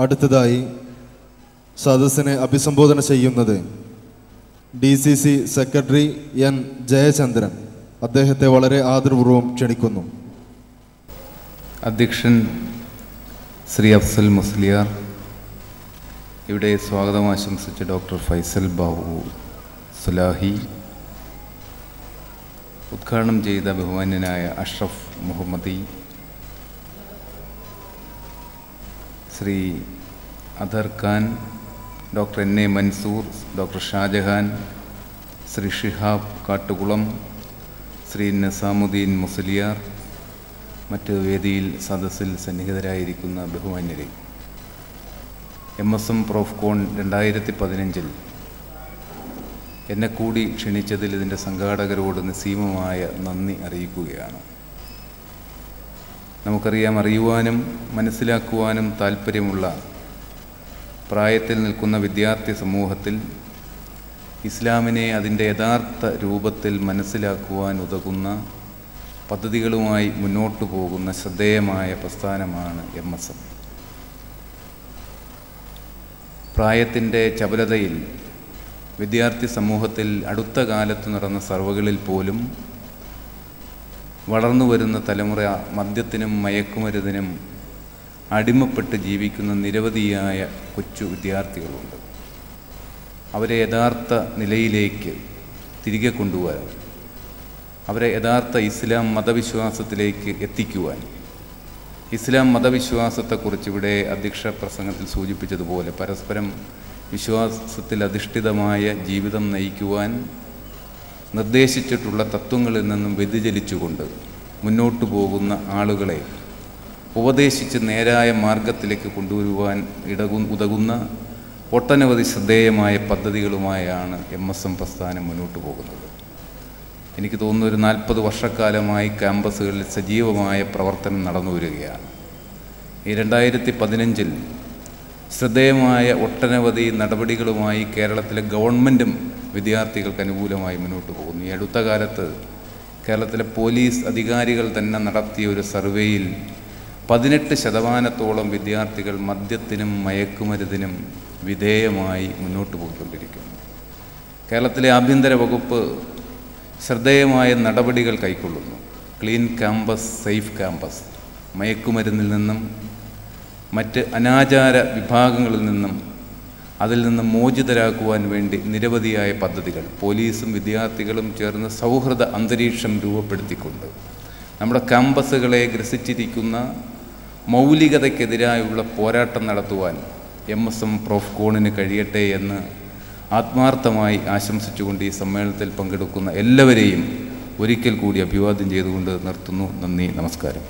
അടുത്തതായി സദസ്സിനെ അഭിസംബോധന ചെയ്യുന്നത് DCC സെക്രട്ടറി N. ജയചന്ദ്രൻ. അദ്ദേഹത്തെ വളരെ ആദരപൂർവ്വം ക്ഷണിക്കുന്നു. അധ്യക്ഷൻ ശ്രീ അഫ്സൽ മുസ്ലിയാർ, ഇവിടെ സ്വാഗതം ആശംസിച്ച ഡോക്ടർ ഫൈസൽ ബാബു സുലാഹി, ഉദ്ഘാടനം ചെയ്ത ബഹുമാന്യനായ Ashraf Muhammadi, Shri Athar Khan, doctor N.A. Mansoor, doctor Shahjahan, Shri Shihab Kattukulam, Shri Nizamuddin Musliyar, മറ്റ് വേദിയിൽ സദസ്സിൽ സന്നിഹിതരായിരിക്കുന്ന ബഹുമാന്യരെ, MSM പ്രോഫ്കോൺ 2015 എന്നെ കൂടി ക്ഷണിച്ചതിൽ ഇതിൻ്റെ സംഘാടകരോട് നിസ്സീമമായ നന്ദി അറിയിക്കുകയാണ്. നമുക്കറിയാം, അറിയുവാനും മനസ്സിലാക്കുവാനും താല്പര്യമുള്ള പ്രായത്തിൽ നിൽക്കുന്ന വിദ്യാർത്ഥി സമൂഹത്തിൽ ഇസ്ലാമിനെ അതിൻ്റെ യഥാർത്ഥ രൂപത്തിൽ മനസ്സിലാക്കുവാൻ ഉതകുന്ന പദ്ധതികളുമായി മുന്നോട്ടു പോകുന്ന ശ്രദ്ധേയമായ പ്രസ്ഥാനമാണ് MSM. പ്രായത്തിൻ്റെ ചപലതയിൽ വിദ്യാർത്ഥി സമൂഹത്തിൽ അടുത്ത കാലത്ത് നടന്ന സർവകളിൽ പോലും വളർന്നു വരുന്ന തലമുറ മദ്യത്തിനും മയക്കുമരുന്നിനും അടിമപ്പെട്ട് ജീവിക്കുന്ന നിരവധിയായ കൊച്ചു വിദ്യാർത്ഥികളുണ്ട്. അവരെ യഥാർത്ഥ നിലയിലേക്ക് തിരികെ കൊണ്ടുവരാൻ, അവരെ യഥാർത്ഥ ഇസ്ലാം മതവിശ്വാസത്തിലേക്ക് എത്തിക്കുവാൻ, ഇസ്ലാം മതവിശ്വാസത്തെക്കുറിച്ച് ഇവിടെ അധ്യക്ഷ പ്രസംഗത്തിൽ സൂചിപ്പിച്ചതുപോലെ പരസ്പരം വിശ്വാസത്തിൽ അധിഷ്ഠിതമായ ജീവിതം നയിക്കുവാൻ നിർദ്ദേശിച്ചിട്ടുള്ള തത്വങ്ങളിൽ നിന്നും വ്യതിചലിച്ചുകൊണ്ട് മുന്നോട്ടു പോകുന്ന ആളുകളെ ഉപദേശിച്ച് നേരായ മാർഗത്തിലേക്ക് കൊണ്ടുവരുവാൻ ഉതകുന്ന ഒട്ടനവധി ശ്രദ്ധേയമായ പദ്ധതികളുമായാണ് MSM പ്രസ്ഥാനം മുന്നോട്ട് പോകുന്നത്. എനിക്ക് തോന്നുന്നു ഒരു 40 വർഷക്കാലമായി ക്യാമ്പസുകളിൽ സജീവമായ പ്രവർത്തനം നടന്നു വരികയാണ്. ഈ 2015 ശ്രദ്ധേയമായ ഒട്ടനവധി നടപടികളുമായി കേരളത്തിലെ ഗവൺമെൻറ്റും വിദ്യാർത്ഥികൾക്ക് അനുകൂലമായി മുന്നോട്ട് പോകുന്നു. ഈ അടുത്ത കാലത്ത് കേരളത്തിലെ പോലീസ് അധികാരികൾ തന്നെ നടത്തിയ ഒരു സർവേയിൽ 18% വിദ്യാർത്ഥികൾ മദ്യത്തിനും മയക്കുമരുന്നിനും വിധേയമായി മുന്നോട്ട് പോയിക്കൊണ്ടിരിക്കുന്നു. കേരളത്തിലെ ആഭ്യന്തര വകുപ്പ് ശ്രദ്ധേയമായ നടപടികൾ കൈക്കൊള്ളുന്നു. ക്ലീൻ ക്യാമ്പസ്, സേഫ് ക്യാമ്പസ്, മയക്കുമരുന്നിൽ നിന്നും മറ്റ് അനാചാര വിഭാഗങ്ങളിൽ നിന്നും അതിൽ നിന്ന് മോചിതരാക്കുവാൻ വേണ്ടി നിരവധിയായ പദ്ധതികൾ പോലീസും വിദ്യാർത്ഥികളും ചേർന്ന് സൗഹൃദ അന്തരീക്ഷം രൂപപ്പെടുത്തിക്കൊണ്ട് നമ്മുടെ ക്യാമ്പസുകളെ ഗ്രസിച്ചിരിക്കുന്ന മൗലികതയ്ക്കെതിരായുള്ള പോരാട്ടം നടത്തുവാൻ MSM പ്രോഫ്കോണിന് കഴിയട്ടെ എന്ന് ആത്മാർത്ഥമായി ആശംസിച്ചുകൊണ്ട് ഈ സമ്മേളനത്തിൽ പങ്കെടുക്കുന്ന എല്ലാവരെയും ഒരിക്കൽ കൂടി അഭിവാദ്യം ചെയ്തുകൊണ്ട് നിർത്തുന്നു. നന്ദി, നമസ്കാരം.